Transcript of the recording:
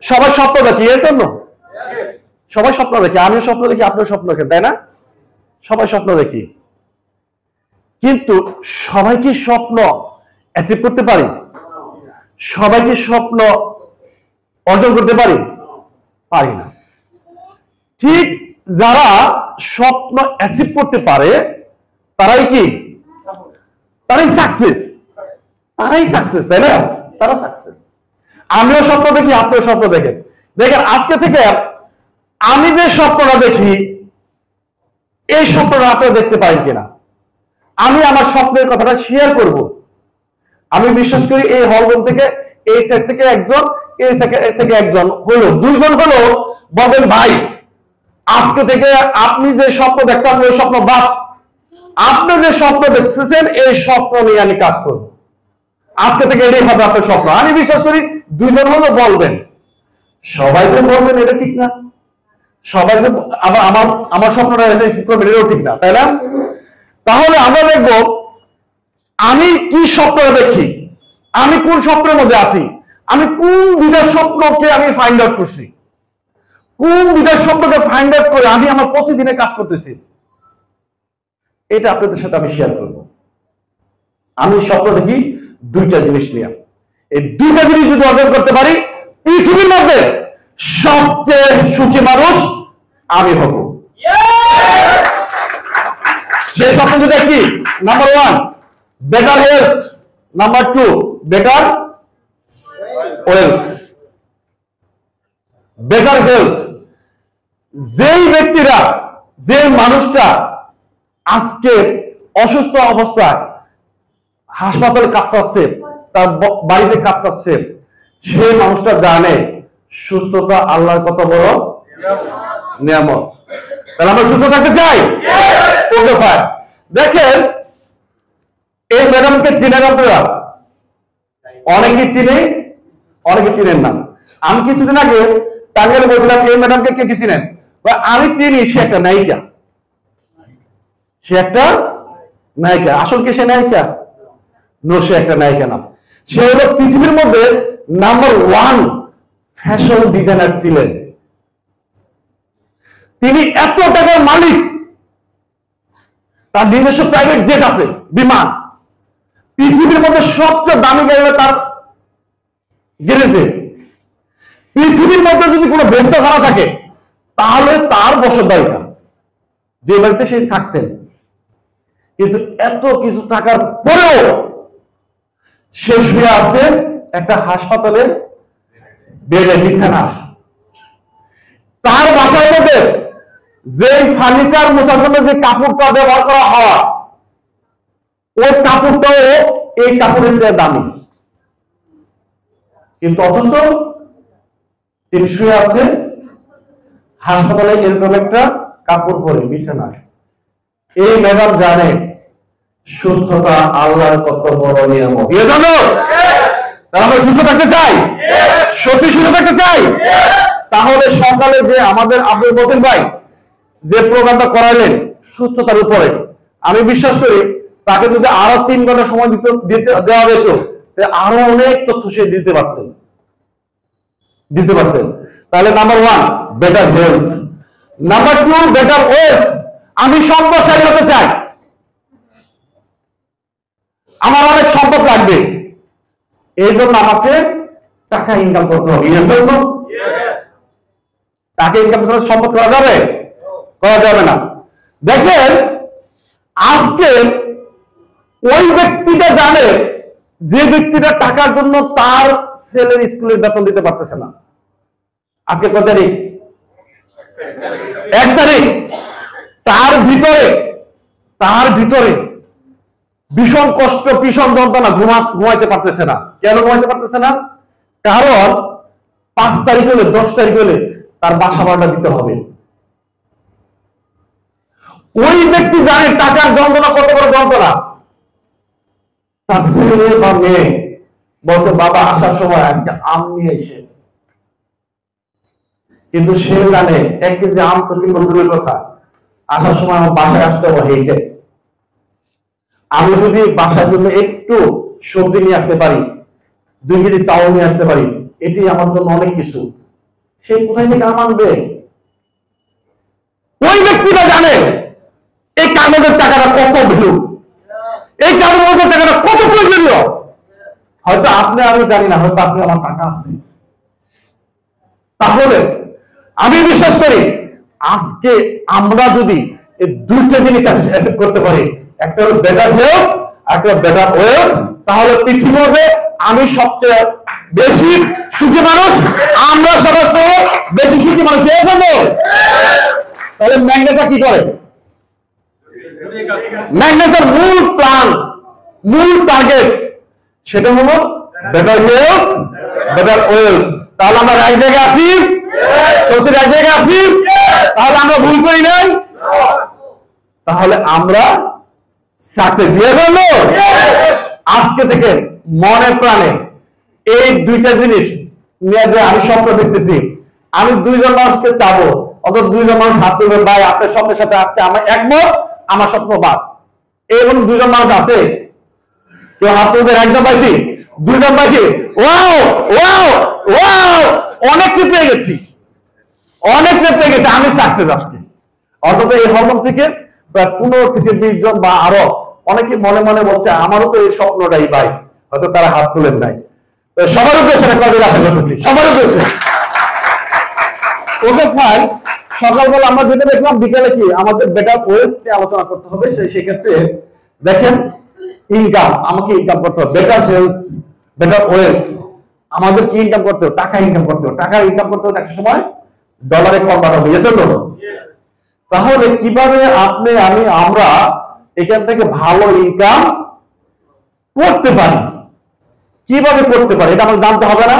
সবাই স্বপ্ন দেখি এর জন্য, সবাই স্বপ্ন দেখি, আমিও স্বপ্ন দেখি, আপনিও স্বপ্ন দেখেন, তাই না? সবাই স্বপ্ন দেখি, কিন্তু সবাই কি স্বপ্ন অ্যাচিভ করতে পারি? সবাই কি স্বপ্ন অর্জন করতে পারি? পারি না। ঠিক যারা স্বপ্ন অ্যাচিভ করতে পারে তারাই কি? তারাই সাকসেস, তারাই সাকসেস, তাই না? তারা সাকসেস। আমিও স্বপ্ন দেখি, আপনিও স্বপ্ন দেখেন। দেখেন আজকে থেকে আমি যে স্বপ্নটা দেখি এই স্বপ্নটা আপনারা দেখতে পারেন কিনা, আমি আমার স্বপ্নের কথাটা শেয়ার করব। আমি বিশ্বাস করি এই হলরুম থেকে এই সাইড থেকে একজন, এই সাইড থেকে একজন হলো, দুইজন হলো বলেন ভাই আজকে থেকে আপনি যে স্বপ্ন দেখতেন ওই স্বপ্ন বাদ, আপনি যে স্বপ্ন দেখতেছেন এই স্বপ্ন নিয়ে আমি কাজ করব, আজকে থেকে এটাই হবে আপনার স্বপ্ন। আমি বিশ্বাস করি দুইজন হলো বলবেন, সবাই তো বলবেন এটা ঠিক না, সবাই তো আবার আমার স্বপ্নটা এটাও ঠিক না, তাই না? তাহলে আমরা দেখব আমি কি স্বপ্ন দেখি, আমি কোন স্বপ্নের মধ্যে আছি, আমি কোন দুইটা স্বপ্নকে আমি ফাইন্ড আউট করছি, কোন দুইটা স্বপ্নকে ফাইন্ড আউট করে আমি আমার প্রতিদিনে কাজ করতেছি, এটা আপনাদের সাথে আমি শেয়ার করব। আমি স্বপ্ন দেখি দুইটা জিনিস নিয়ে, এই দুইটা জিনিস যদি অর্জন করতে পারি পৃথিবীর মধ্যে সবচেয়ে সুখী মানুষ আমি হব। সেই স্বপ্ন দুটা কি? Number 1 better health, number 2 better wealth. Better health, যেই ব্যক্তিরা, যে মানুষটা আজকে অসুস্থ অবস্থায় হাসপাতালে কাঁপতাছে, তার বাড়িতে কাঁপতাছে, সেই মানুষটা জানে সুস্থতা আল্লাহর কত বড় নিয়ামত। তাহলে আমরা সুস্থ থাকতে চাই। Okay fine. দেখেন এই ম্যাডামকে চিনেন আপনারা? অনেকে চিনে, অনেকে চিনেন না। আমি কিছুদিন আগে টাঙ্গাইলে বলছিলাম এই ম্যাডামকে কে কে চিনেন? আমি চিনি, সে একটা নায়িকা, সে একটা নায়িকা। আসল কি সে নায়িকা? নো, সে একটা নায়িকা না। সে হলো পৃথিবীর মধ্যে নাম্বার 1 ফ্যাশন ডিজাইনার ছিলেন। তিনি এত টাকার মালিক, তার নিজস্ব প্রাইভেট জেট আছে, বিমান। পৃথিবীর মধ্যে সবচেয়ে দামি গাড়ি তার গ্যারেজে। পৃথিবীর মধ্যে যদি কোনো ব্যস্তখানা থাকে তাহলে তার বসতবাড়িটা, যে বাড়িতে সে থাকতেন। কিন্তু এত কিছু থাকার পরেও সে শুয়ে আছে একটা হাসপাতালের বেডে, বিছানা। তার বাসার মধ্যে যে ফার্নিচার মোছার জন্য যে কাপড়টা ব্যবহার করা হয় ওই কাপড়টাও এই কাপড়ের চেয়ে দামি, কিন্তু অথচ তিনি শুয়ে আছে হাসপাতালে এরকম একটা কাপড় পরে বিছানায়। এই ম্যাডাম জানে সুস্থতা আল্লাহর কত বড় নিয়ামত। জানো আমরা সুস্থ থাকতে চাই, সত্যি সুস্থ থাকতে চাই। তাহলে সকালে যে আমাদের আব্দুল মতিন ভাই যে প্রোগ্রামটা করাইলেন সুস্থতার উপরে, আমি বিশ্বাস করি তাকে যদি আরো 3 ঘন্টা সময় দেওয়া যেত আরো অনেক তথ্য সে দিতে পারতেন। তাহলে number 1 better health, number 2 better wealth. আমি সম্পদশালী হতে চাই, আমার অনেক সম্পদ লাগবে, এই জন্য আমাকে টাকা ইনকাম করতে হবে। টাকা ইনকাম করে সম্পদ করা যাবে? করা যাবে না। দেখেন আজকে ওই ব্যক্তিটা জানে যে ব্যক্তিটা টাকার জন্য তার ছেলের স্কুলের বেতন দিতে পারতেছে না। আজকে কত তারিখ? 1 তারিখ। তার ভিতরে ভীষণ কষ্ট, ভীষণ যন্ত্রণা, ঘুমাইতে পারতেছে না। কেন ঘুমাইতে পারতেছে না? কারণ 5 তারিখ হলে 10 তারিখ হলে তার বাসা ভাড়া দিতে হবে। ওই ব্যক্তি জানে টাকার যন্ত্রণা কত বড় যন্ত্রণা। তার ছেলে বা মেয়ে বলছে বাবা আসার সময় আজকে আম নিয়ে এসে, কিন্তু সে জানে 1 কেজি আম তো কিনবো দূরের কথা, আসার সময় আমার বাসায় আসতে হবে হেঁটে। আমি যদি বাসার জন্য একটু সবজি নিয়ে আসতে পারি, 2 কেজি চাউল নিয়ে আসতে পারি, এটি আমার জন্য অনেক কিছু। সে কোথায় থেকে আনবে? ওই ব্যক্তিরা জানে এই কাগজের টাকাটা কত ভ্যালু, এই কাগজের টাকাটা কত প্রয়োজনীয়। হয়তো আপনি আমি জানি না, হয়তো আপনি আমার টাকা আছে। তাহলে আমি বিশ্বাস করি আজকে আমরা যদি এই দুইটা জিনিস অ্যাকসেপ্ট করতে পারি, একটা হলো বেটার হেলথ, একটা বেটার ওয়েলথ, তাহলে পৃথিবীতে আমি সবচেয়ে বেশি সুখী মানুষ, আমরা সবচেয়ে বেশি সুখী মানুষ। এই জন্য তাহলে ম্যাগনেসা কি করে? ম্যাগনেসের মূল প্ল্যান, মূল টার্গেট সেটা হলো বেটার হেলথ, বেটার ওয়েলথ। তাহলে আমরা এক জায়গায় আছি, সত্যি এক জায়গায় আছি, তাহলে আমরা ভুল করি নাই, তাহলে আমরা সাকসেস। দিয়ে বললো আজকে থেকে মনে প্রাণে এই দুইটা জিনিস নিয়ে যে আমি স্বপ্ন দেখতেছি, আমি দুইজন মানুষকে চাবো, অথবা দুইজন মানুষ হাত তুলবেন, ভাই আপনার স্বপ্নের সাথে আজকে আমার একমত, আমার স্বপ্ন বাদ। এরকম দুইজন মানুষ আছে? কেউ হাত তুলবেন? একজন পাইছি, দুইজন পাইছি। ওয়াও ওয়াও ওয়াও, অনেককে পেয়ে গেছি, অনেককে পেয়ে গেছি, আমি সাকসেস আজকে। অন্তত এই হরমোন থেকে প্রায় 15 থেকে 20 জন বা আরো অনেকে মনে মনে বলছে আমারও তো এই স্বপ্নটাই ভাই, হয়তো তারা হাত তুলেন নাই। তো সবার উদ্দেশ্যে কাজের আশা করতেছি, সবার উদ্দেশ্যে। ওকে ফাইন, সকালবেলা আমরা যেটা দেখলাম, বিকেলে কি আমাদের বেটার ওয়েলথ নিয়ে আলোচনা করতে হবে। সেক্ষেত্রে দেখেন ইনকাম, আমাকে ইনকাম করতে হবে, বেটার হেলথ, বেটার ওয়েলথ, আমাদের কি ইনকাম করতে হবে? টাকা ইনকাম করতে হবে। টাকা ইনকাম করতে হবে একটা সময় ডলারে কনভার্ট হবে। তাহলে কিভাবে আপনি আমি আমরা এখান থেকে ভালো ইনকাম করতে পারি, কিভাবে করতে পারি এটা আমাদের জানতে হবে না?